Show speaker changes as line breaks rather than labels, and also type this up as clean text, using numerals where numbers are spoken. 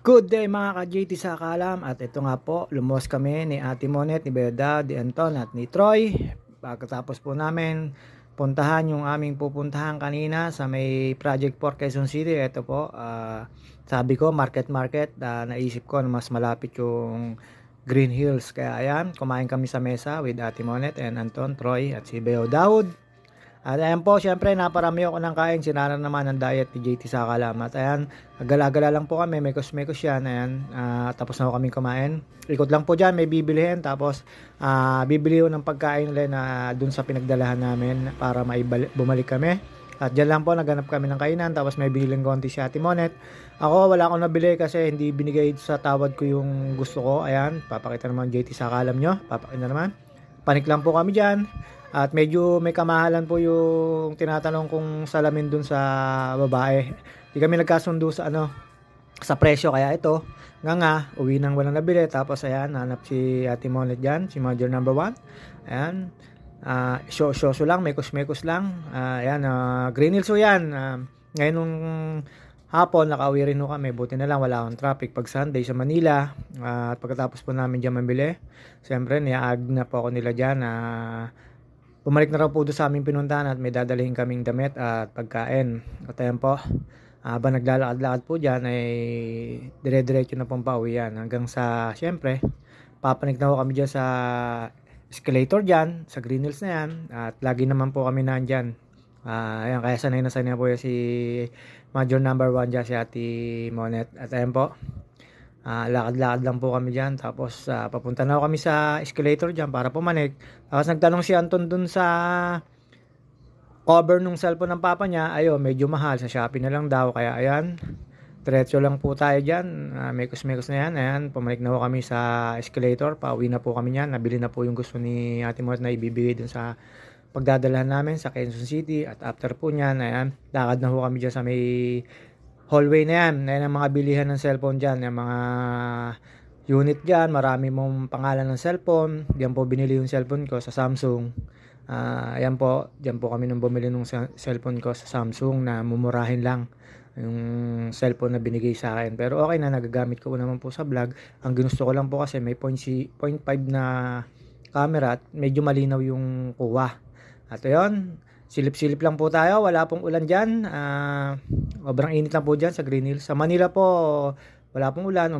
Good day mga ka-JT sa Kalam, at ito nga po, lumuwas kami ni Ate Monet, ni Beda, ni Anton at ni Troy. Pagkatapos po namin puntahan yung aming pupuntahan kanina sa may Project 4 Quezon City. Ito po, sabi ko market, naisip ko na mas malapit yung Green Hills. Kaya ayan, kumain kami sa mesa with Ate Monet and Anton, Troy at si Beo Daud. At ayan po, syempre naparami ako ng kain. Sinara naman ang diet ni JT sa Kalam. At ayan, gala-gala lang po kami, mekos-mekos yan. Ayan, tapos na ako kami kumain. Ikot lang po dyan, may bibilihin. Tapos bibili ko ng pagkain ulit na dun sa pinagdalahan namin para bumalik kami. At dyan lang po, naghanap kami ng kainan. Tapos may biniling konti si Ate Monet. Ako, wala akong nabili kasi hindi binigay sa tawad ko yung gusto ko. Ayan, papakita naman JT sa Kalam nyo. Papakita naman. Panik lang po kami dyan. At medyo may kamahalan po yung tinatanong kong salamin dun sa babae. Di kami nagkasundo sa sa presyo, kaya ito nga uwi nang walang nabili. Tapos ayan, hanap si Ate Monet dyan, si Major number 1. Ayan, show lang, mekos lang. Ayan, Green Hills yan. Ngayon nung hapon nakauwi rin kami, buti na lang wala akong traffic pag Sunday sa Manila. At pagkatapos po namin dyan mabili, siyempre niaag na po ako nila dyan na bumalik na raw po doon sa aming pinuntahan at may dadalhin kaming damit at pagkain. At ayan po, habang naglalakad-lakad po dyan ay dire-diretso na pong pauwian hanggang sa, syempre, papanik na po kami dyan sa escalator dyan, sa Green Hills na yan. At lagi naman po kami nandyan. Ayan, kaya sanay na po yan si Major number 1 dyan, si Ate Monet. At ayan po, lakad-lakad lang po kami dyan. Tapos papunta na kami sa escalator dyan para pumanik. Tapos nagtanong si Anton dun sa cover nung cellphone ng papa niya. Ayun, medyo mahal, sa Shopee na lang daw. Kaya ayan, diretso lang po tayo dyan. Mekos-mekos na yan. Ayan, pumanik na po kami sa escalator. Pauwi na po kami yan. Nabili na po yung gusto ni Ate Monet na ibibigay dun sa pagdadalahan namin sa Quezon City. At after po nyan, ayan, lakad na po kami dyan sa may hallway na yan. Ayan ang mga bilihan ng cellphone dyan, yung mga unit dyan, marami mong pangalan ng cellphone. Diyan po binili yung cellphone ko sa Samsung. Ayan po, diyan po kami nung bumili ng cellphone ko sa Samsung na mumurahin lang yung cellphone na binigay sa akin. Pero okay na, nagagamit ko naman po sa vlog. Ang ginusto ko lang po kasi may 0.5 na camera at medyo malinaw yung kuha. At ayun, silip-silip lang po tayo, wala pong ulan dyan. Sobrang init lang po dyan sa Green Hills. Sa Manila po, wala pong ulan.